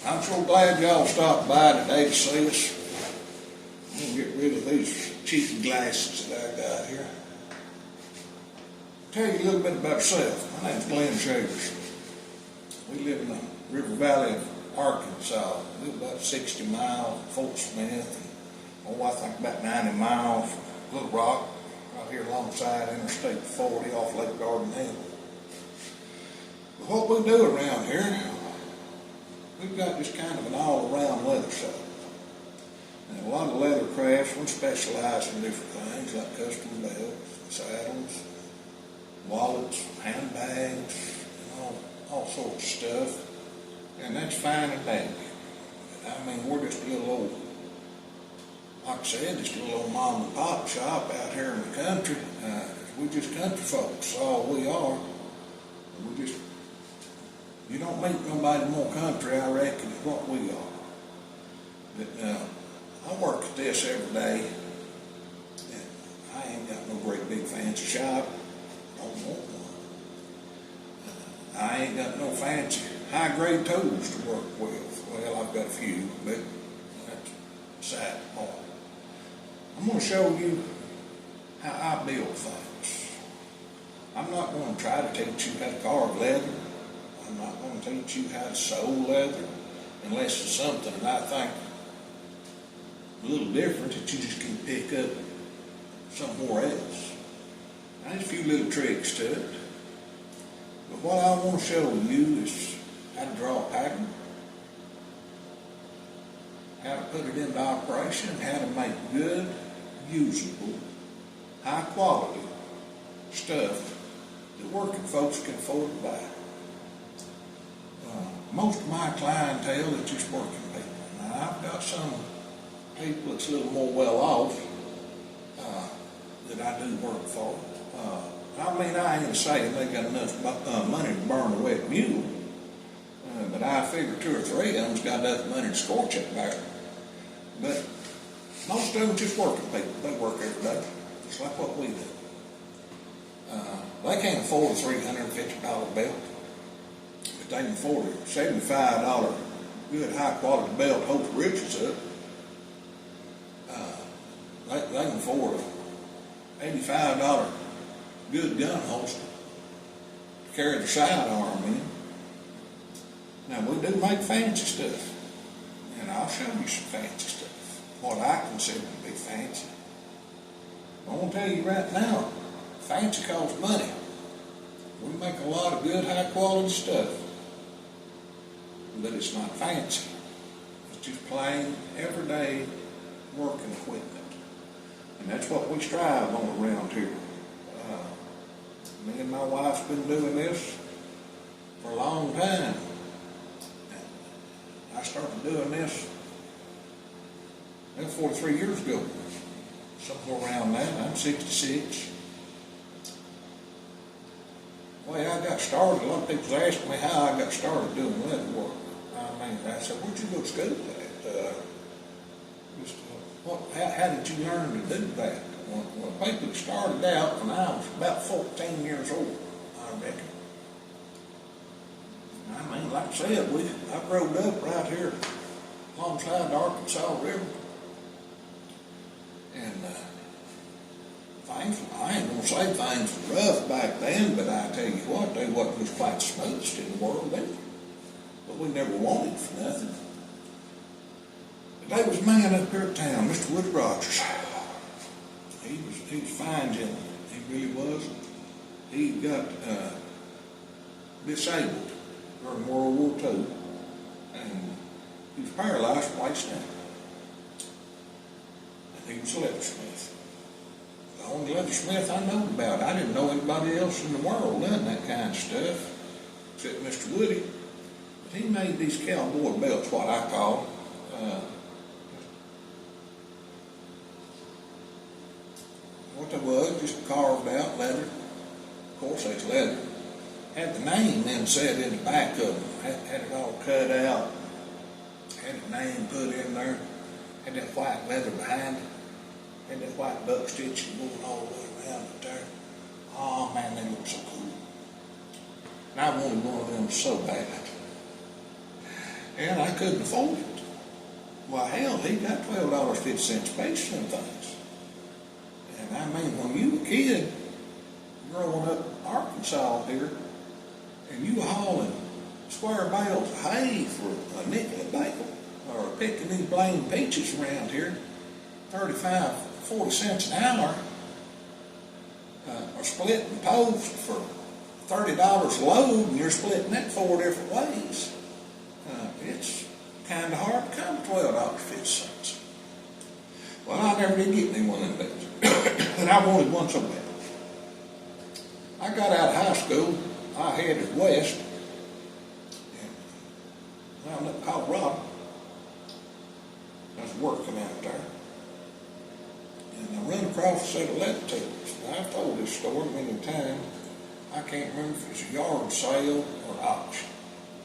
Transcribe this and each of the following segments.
I'm so glad y'all stopped by today to see us. I'm gonna get rid of these cheap glasses that I got here. Tell you a little bit about myself. My name's Glenn Shavers. We live in the River Valley of Arkansas. We live about 60 miles from Fort Smith. And, I think about 90 miles from Little Rock, right here alongside Interstate 40 off Lake Garden Hill. But what we do around here, we've got just kind of an all-around leather shop. And a lot of leather crafts, we specialize in different things like custom belts, saddles, wallets, handbags, and all sorts of stuff. And that's fine and dandy. I mean, we're just a little old, like I said, just a little old mom and pop shop out here in the country. We're just country folks, that's all we are. You don't meet nobody more country, I reckon, is what we are. But I work at this every day. And I ain't got no great big fancy shop. I don't want one. I ain't got no fancy high-grade tools to work with. Well, I've got a few, but that's beside the point. I'm going to show you how I build things. I'm not going to try to teach you how to carve leather. I'm not going to teach you how to sew leather unless it's something that I think a little different that you just can pick up somewhere else. There's a few little tricks to it. But what I want to show you is how to draw a pattern, how to put it into operation, how to make good, usable, high quality stuff that working folks can afford to buy. Most of my clientele is just working people. Now, I've got some people that's a little more well off that I do work for. I mean, I ain't saying they got enough money to burn a wet mule, but I figure 2 or 3 of them's got enough money to scorch it there. But most of them just working people. They work every day, just like what we do. They can't afford a $350 belt. They can afford a $75 good high quality belt, holds riches up. They can afford a $85 good gun holster to carry the sidearm in. Now we do make fancy stuff, and I'll show you some fancy stuff. What I consider to be fancy. I want to tell you right now, fancy costs money. We make a lot of good high quality stuff. But it's not fancy. It's just plain, everyday working equipment. And that's what we strive on around here. Me and my wife's been doing this for a long time. I started doing this 43 years ago. Somewhere around that. I'm 66. The way I got started, a lot of people ask me how I got started doing leather work. I said, where'd you go to school at? How did you learn to do that? Well, people started out when I was about 14 years old, I reckon. I mean, like I said, I growed up right here alongside the Arkansas River. And I ain't going to say things were rough back then, but I tell you what, they wasn't quite the smoothest in the world then. But we never wanted for nothing. But there was a man up here at town, Mr. Woody Rogers. He was a fine gentleman. He really was. He got disabled during World War II, and he was paralyzed from waist down. And he was a leathersmith. The only leathersmith I know about. I didn't know anybody else in the world done that kind of stuff, except Mr. Woody. He made these cowboy belts, what I call. What they was, just carved out leather. Of course, that's leather. Had the name then set in the back of them. Had it all cut out. Had the name put in there. Had that white leather behind it. Had that white buck stitching going all the way around it there. Oh man, they look so cool. And I wanted one of them so bad. and I couldn't afford it. Well, hell, he got $12.50 a piece for them things. And I mean, when you were a kid growing up in Arkansas here, and you were hauling square bales of hay for a nickel a bale, or picking these blame peaches around here, 35, 40 cents an hour, or splitting posts for $30 a load, and you're splitting that 4 different ways. It's kind of hard to come to $12.50. Well, I never did get me one of them things, and I wanted one so bad. I got out of high school, I headed west, and wound up in Colorado. I was working out there, and I run across a set of leather tools. Now, I've told this story many times. I can't remember if it's a yard sale or auction.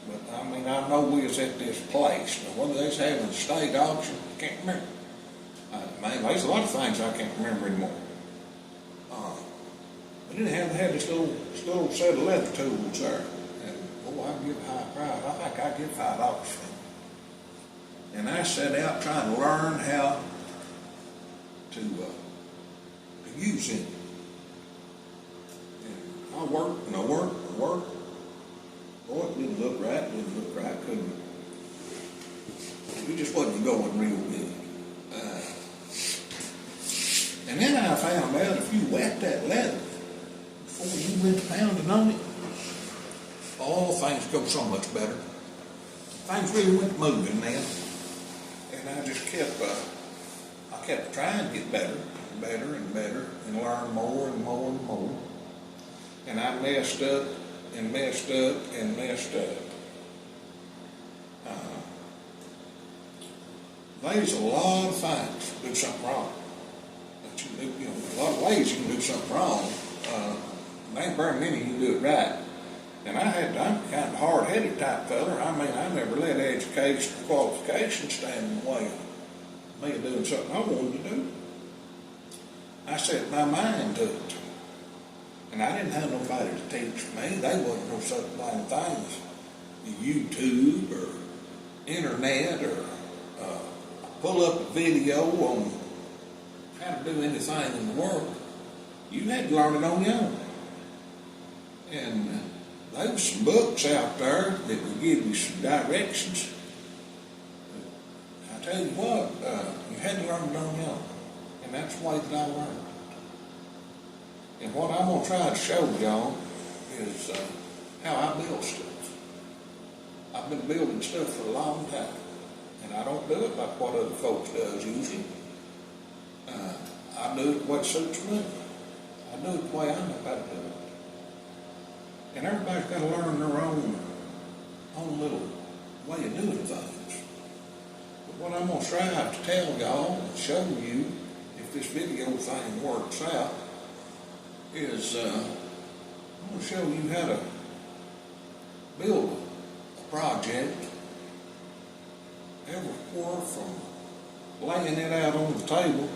But I mean, I know we was at this place. Now, whether they was having a state auction, I can't remember. Man, there's a lot of things I can't remember anymore. But anyhow, they had this little set of leather tools there. And, oh, I give a high price. I think I give $5 for them. And I set out trying to learn how to use it. And I worked and I worked and worked. Boy, it didn't look right, couldn't it? It just wasn't going real good. And then I found out if you wet that leather before you went pounding on it, all things go so much better. Things really went moving then. And I just kept trying to get better and better and better and learn more and more and more. And I messed up and messed up and messed up. There's a lot of things to do something wrong. But you can do, a lot of ways you can do something wrong. There ain't very many you can do it right. And I'm kind of hard-headed type feller. I mean, I never let education or qualifications stand in the way of me doing something I wanted to do. I set my mind to it. And I didn't have nobody to teach me. They wasn't no such blind things as YouTube or internet or pull up a video on how to do anything in the world. You had to learn it on your own. And there was some books out there that would give you some directions. I tell you what, you had to learn it on your own. And that's the way that I learned. And what I'm going to try to show y'all is how I build stuff. I've been building stuff for a long time. And I don't do it like what other folks does usually. I do it what suits me. I do it the way I know how to do it. And everybody's got to learn their own little way of doing things. But what I'm going to strive to tell y'all and show you, if this video thing works out, is I'm going to show you how to build a project everywhere from laying it out on the table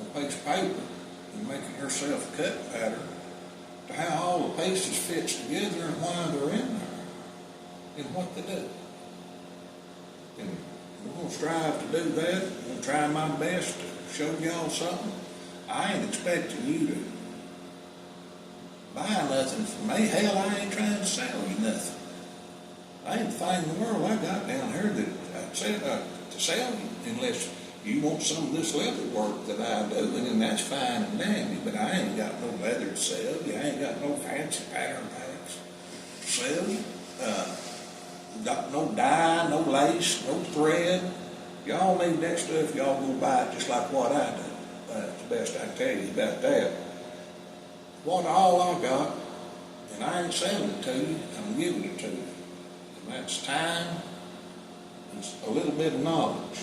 on a piece of paper and making yourself a cut pattern to how all the pieces fits together and why they're in there and what they do. And we're going to strive to do that. I'm going to try my best to show y'all something. I ain't expecting you to buy nothing from me. Hell, I ain't trying to sell you nothing. I ain't the thing in the world I got down here that I'd say to sell you, unless you want some of this leather work that I do, and then that's fine and dandy, but I ain't got no leather to sell you. I ain't got no fancy pattern packs to sell you. Got no dye, no lace, no thread. Y'all need that stuff, y'all go buy it just like what I do. That's the best I can tell you about that. What all I got, and I ain't selling it to you, I'm giving it to you. And that's time and a little bit of knowledge.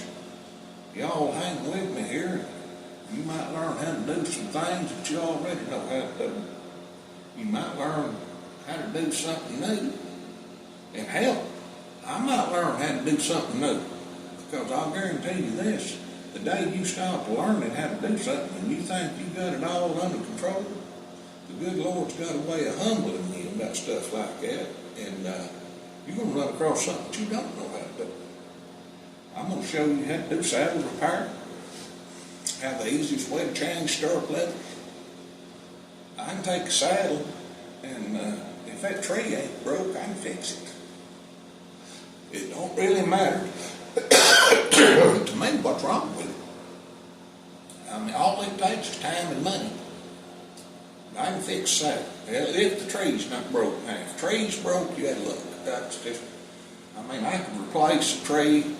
Y'all hang with me here. You might learn how to do some things that you already know how to do. You might learn how to do something new. And hell, I might learn how to do something new. Because I'll guarantee you this, the day you stop learning how to do something and you think you got it all under control, the good Lord's got a way of humbling you about stuff like that. And you're gonna run across something that you don't know how to do. I'm gonna show you how to do saddle repair, how the easiest way to change stirrup leather. I can take a saddle and if that tree ain't broke, I can fix it. It don't really matter to me what's wrong with it. I mean, all it takes is time and money. I can fix a saddle. Well, if the tree's not broke. Now, if the tree's broke, you had luck. That's just, I mean, I can replace a tree.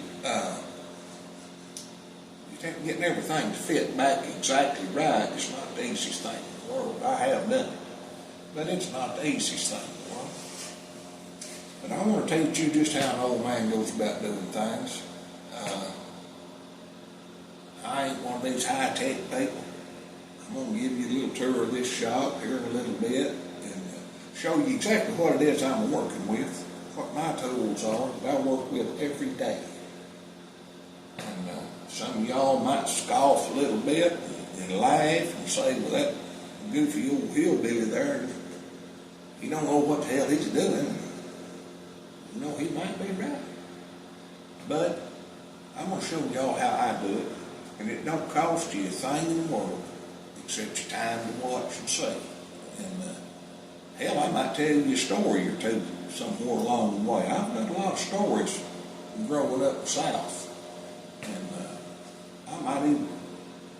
Getting everything to fit back exactly right is not the easiest thing in the world. I have done it, but it's not the easiest thing in the world. But I want to teach you just how an old man goes about doing things. I ain't one of these high-tech people. I'm going to give you a little tour of this shop here in a little bit and show you exactly what it is I'm working with, what my tools are that I work with every day. And some of y'all might scoff a little bit and laugh and say, well, that goofy old hillbilly there, he don't know what the hell he's doing. You know, he might be right. But I'm going to show y'all how I do it. And it don't cost you a thing in the world except your time to watch and see. And hell, I might tell you a story or two somewhere along the way. I've done a lot of stories from growing up in the South. And I might even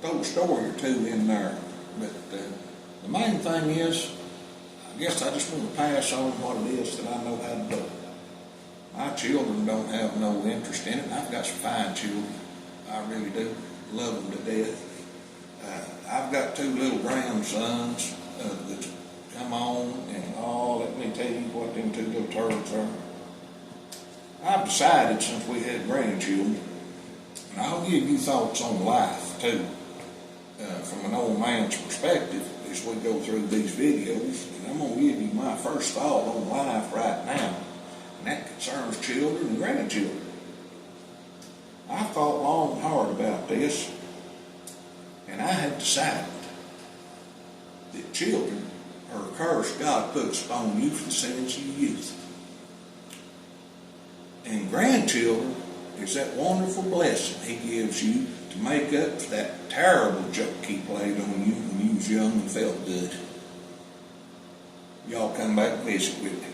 throw a story or two in there. But the main thing is, I guess I just want to pass on what it is that I know how to do. My children don't have no interest in it. I've got some fine children. I really do. Love them to death. I've got two little grandsons that come on, and let me tell you what them two little turds are. I've decided since we had grandchildren, and I'll give you thoughts on life too, from an old man's perspective as we go through these videos. And I'm going to give you my first thought on life right now, and that concerns children and grandchildren. I thought long and hard about this, and I have decided that children are a curse God puts upon you for the sins you youth. And grandchildren is that wonderful blessing He gives you to make up for that terrible joke He played on you when you was young and felt good. Y'all come back and visit with me.